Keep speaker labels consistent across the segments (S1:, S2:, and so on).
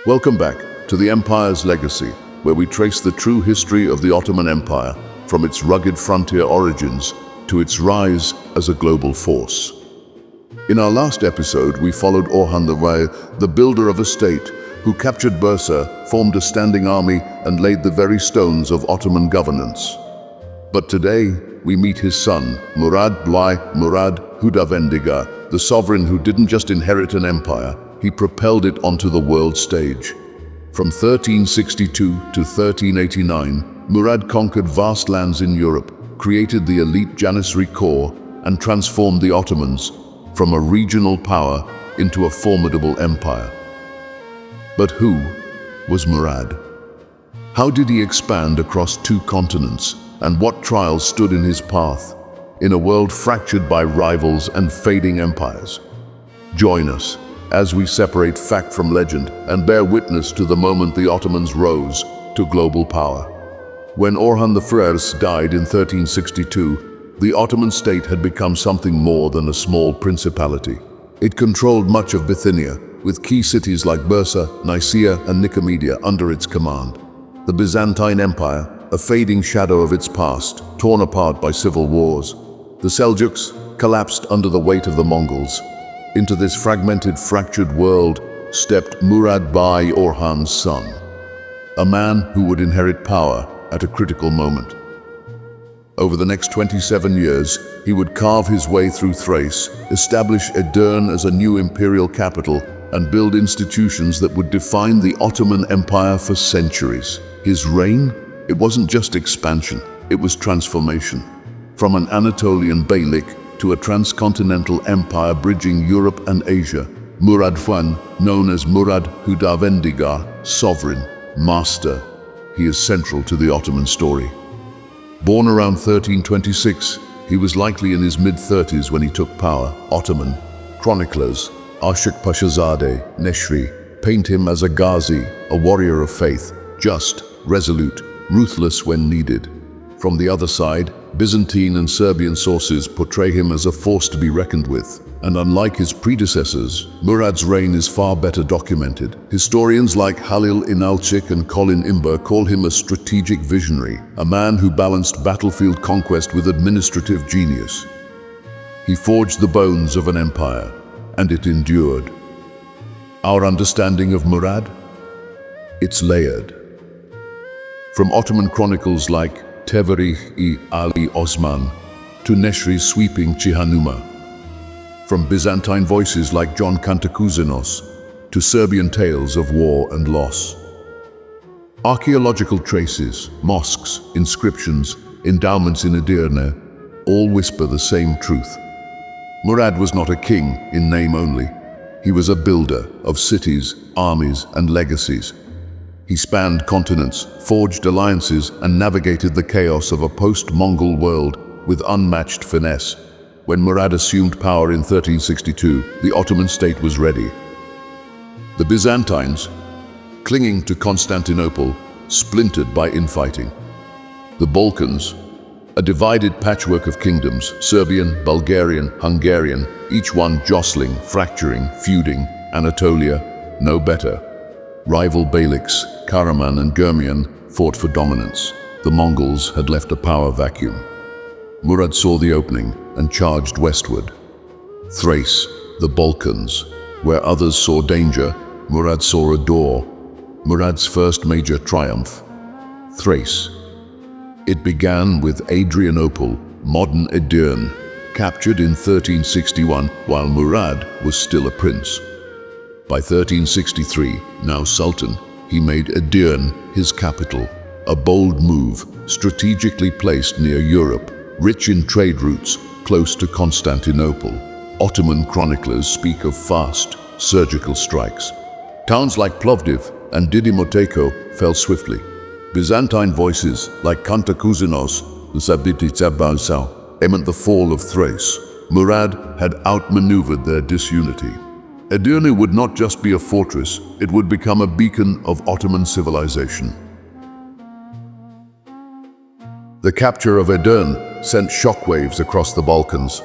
S1: Welcome back to the Empire's Legacy, where we trace the true history of the Ottoman Empire, from its rugged frontier origins to its rise as a global force. In our last episode, we followed Orhan I, the builder of a state, who captured Bursa, formed a standing army, and laid the very stones of Ottoman governance. But today, we meet his son, Murad I, Murad Hüdavendigar, the sovereign who didn't just inherit an empire, he propelled it onto the world stage. From 1362 to 1389, Murad conquered vast lands in Europe, created the elite Janissary corps, and transformed the Ottomans from a regional power into a formidable empire. But who was Murad? How did he expand across two continents, and what trials stood in his path in a world fractured by rivals and fading empires? Join us as we separate fact from legend and bear witness to the moment the Ottomans rose to global power. When Orhan I died in 1362, the Ottoman state had become something more than a small principality. It controlled much of Bithynia, with key cities like Bursa, Nicaea, and Nicomedia under its command. The Byzantine Empire, a fading shadow of its past, torn apart by civil wars. The Seljuks collapsed under the weight of the Mongols. Into this fragmented, fractured world stepped Murad I, Orhan's son, a man who would inherit power at a critical moment. Over the next 27 years, he would carve his way through Thrace, establish Edirne as a new imperial capital, and build institutions that would define the Ottoman Empire for centuries. His reign? It wasn't just expansion, it was transformation. From an Anatolian beylik to a transcontinental empire bridging Europe and Asia, Murad I, known as Murad Hüdavendigar, sovereign, master, he is central to the Ottoman story. Born around 1326, he was likely in his mid-30s when he took power. Ottoman chroniclers, Aşık Paşazade, Neshri, paint him as a Ghazi, a warrior of faith, just, resolute, ruthless when needed. From the other side, Byzantine and Serbian sources portray him as a force to be reckoned with. And unlike his predecessors, Murad's reign is far better documented. Historians like Halil İnalcık and Colin Imber call him a strategic visionary, a man who balanced battlefield conquest with administrative genius. He forged the bones of an empire, and it endured. Our understanding of Murad? It's layered. From Ottoman chronicles like Tevarih-i Ali Osman to Neshri's sweeping Cihanuma. From Byzantine voices like John Cantacuzénos to Serbian tales of war and loss. Archaeological traces, mosques, inscriptions, endowments in Edirne, all whisper the same truth. Murad was not a king in name only. He was a builder of cities, armies, and legacies. He spanned continents, forged alliances, and navigated the chaos of a post-Mongol world with unmatched finesse. When Murad assumed power in 1362, the Ottoman state was ready. The Byzantines, clinging to Constantinople, splintered by infighting. The Balkans, a divided patchwork of kingdoms, Serbian, Bulgarian, Hungarian, each one jostling, fracturing, feuding. Anatolia, no better. Rival beyliks, Karaman and Gurmian, fought for dominance. The Mongols had left a power vacuum. Murad saw the opening and charged westward. Thrace, the Balkans, where others saw danger, Murad saw a door. Murad's first major triumph. Thrace. It began with Adrianople, modern Edirne, captured in 1361 while Murad was still a prince. By 1363, now Sultan, he made Edirne his capital, a bold move strategically placed near Europe, rich in trade routes, close to Constantinople. Ottoman chroniclers speak of fast, surgical strikes. Towns like Plovdiv and Didymoteicho fell swiftly. Byzantine voices like Cantacuzénos, lament the fall of Thrace. Murad had outmaneuvered their disunity. Edirne would not just be a fortress, it would become a beacon of Ottoman civilization. The capture of Edirne sent shockwaves across the Balkans.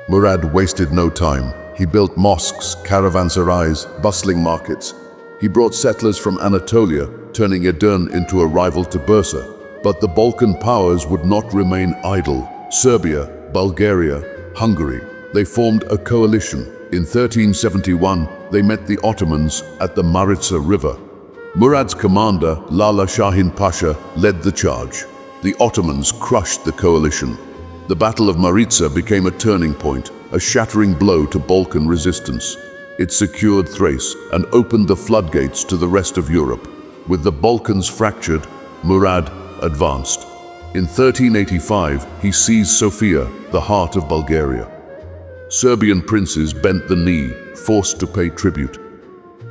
S1: Murad wasted no time. He built mosques, caravanserais, bustling markets. He brought settlers from Anatolia, turning Edirne into a rival to Bursa. But the Balkan powers would not remain idle. Serbia, Bulgaria, Hungary, they formed a coalition. In 1371, they met the Ottomans at the Maritsa River. Murad's commander, Lala Shahin Pasha, led the charge. The Ottomans crushed the coalition. The Battle of Maritsa became a turning point, a shattering blow to Balkan resistance. It secured Thrace and opened the floodgates to the rest of Europe. With the Balkans fractured, Murad advanced. In 1385, he seized Sofia, the heart of Bulgaria. Serbian princes bent the knee, forced to pay tribute.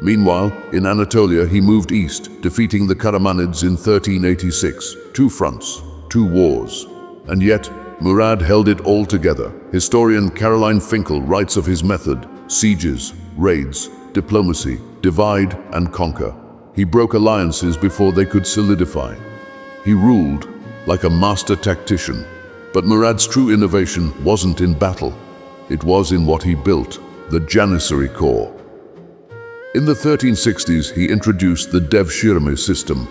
S1: Meanwhile, in Anatolia, he moved east, defeating the Karamanids in 1386. 2 fronts, 2 wars. And yet, Murad held it all together. Historian Caroline Finkel writes of his method: sieges, raids, diplomacy, divide and conquer. He broke alliances before they could solidify. He ruled like a master tactician. But Murad's true innovation wasn't in battle. It was in what he built, the Janissary Corps. In the 1360s, he introduced the devşirme system.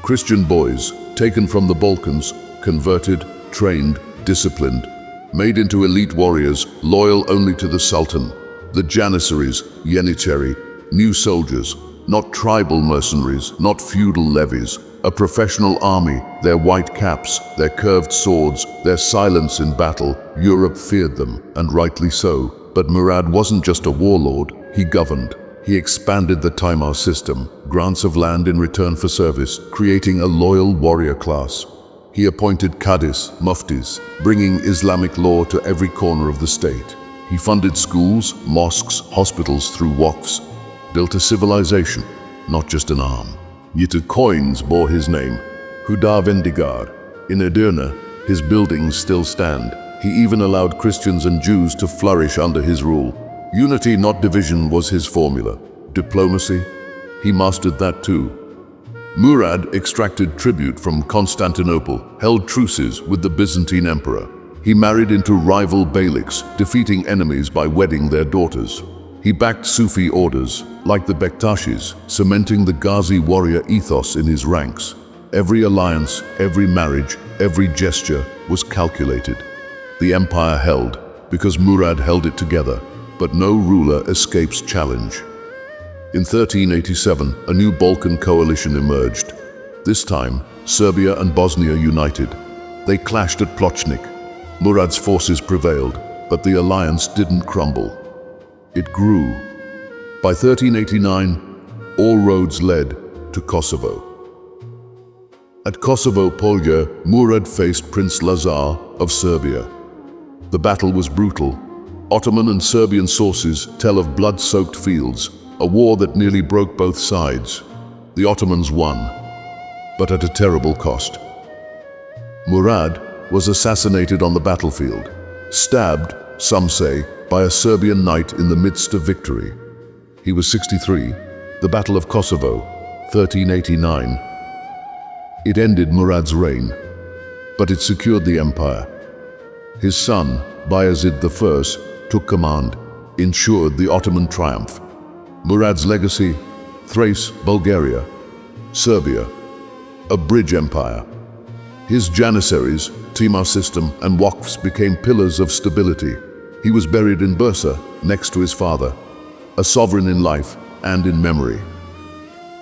S1: Christian boys, taken from the Balkans, converted, trained, disciplined, made into elite warriors, loyal only to the Sultan. The Janissaries, Janissary, new soldiers, not tribal mercenaries, not feudal levies, a professional army, their white caps, their curved swords, their silence in battle. Europe feared them, and rightly so. But Murad wasn't just a warlord, he governed. He expanded the Taimar system, grants of land in return for service, creating a loyal warrior class. He appointed Qadis, muftis, bringing Islamic law to every corner of the state. He funded schools, mosques, hospitals through waqfs, built a civilization, not just an arm. Yet coins bore his name, Hüdavendigar. In Edirne, his buildings still stand. He even allowed Christians and Jews to flourish under his rule. Unity, not division, was his formula. Diplomacy, he mastered that too. Murad extracted tribute from Constantinople, held truces with the Byzantine emperor. He married into rival beyliks, defeating enemies by wedding their daughters. He backed Sufi orders, like the Bektashis, cementing the Ghazi warrior ethos in his ranks. Every alliance, every marriage, every gesture was calculated. The empire held, because Murad held it together, but no ruler escapes challenge. In 1387, a new Balkan coalition emerged. This time, Serbia and Bosnia united. They clashed at Plochnik. Murad's forces prevailed, but the alliance didn't crumble. It grew. By 1389, all roads led to Kosovo. At Kosovo Polja, Murad faced Prince Lazar of Serbia. The battle was brutal. Ottoman and Serbian sources tell of blood-soaked fields, a war that nearly broke both sides. The Ottomans won, but at a terrible cost. Murad was assassinated on the battlefield, stabbed, some say, by a Serbian knight in the midst of victory. He was 63. The Battle of Kosovo, 1389. It ended Murad's reign, but it secured the empire. His son, Bayezid I, took command, ensured the Ottoman triumph. Murad's legacy: Thrace, Bulgaria, Serbia, a bridge empire. His Janissaries, Taimar system, and waqfs became pillars of stability. He was buried in Bursa, next to his father, a sovereign in life and in memory.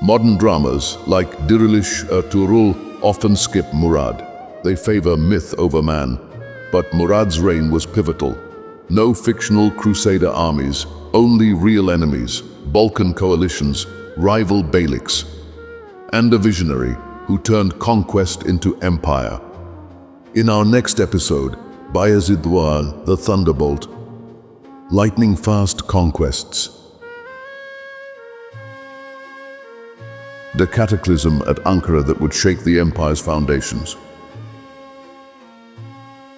S1: Modern dramas like Dirilish Ertuğrul often skip Murad. They favor myth over man. But Murad's reign was pivotal. No fictional crusader armies, only real enemies, Balkan coalitions, rival beyliks, and a visionary who turned conquest into empire. In our next episode, Bayezid I, the Thunderbolt, lightning-fast conquests. The cataclysm at Ankara that would shake the empire's foundations.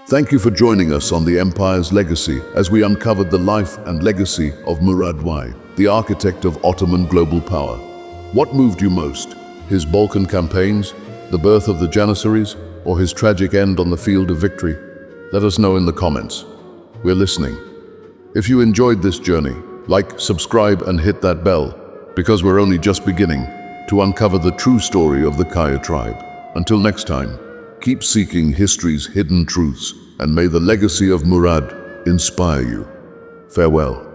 S1: Thank you for joining us on the Empire's Legacy as we uncovered the life and legacy of Murad I, the architect of Ottoman global power. What moved you most? His Balkan campaigns, the birth of the Janissaries, or his tragic end on the field of victory? Let us know in the comments. We're listening. If you enjoyed this journey, like, subscribe, and hit that bell. because we're only just beginning to uncover the true story of the Kaya tribe. Until next time, keep seeking history's hidden truths, and may the legacy of Murad inspire you. Farewell.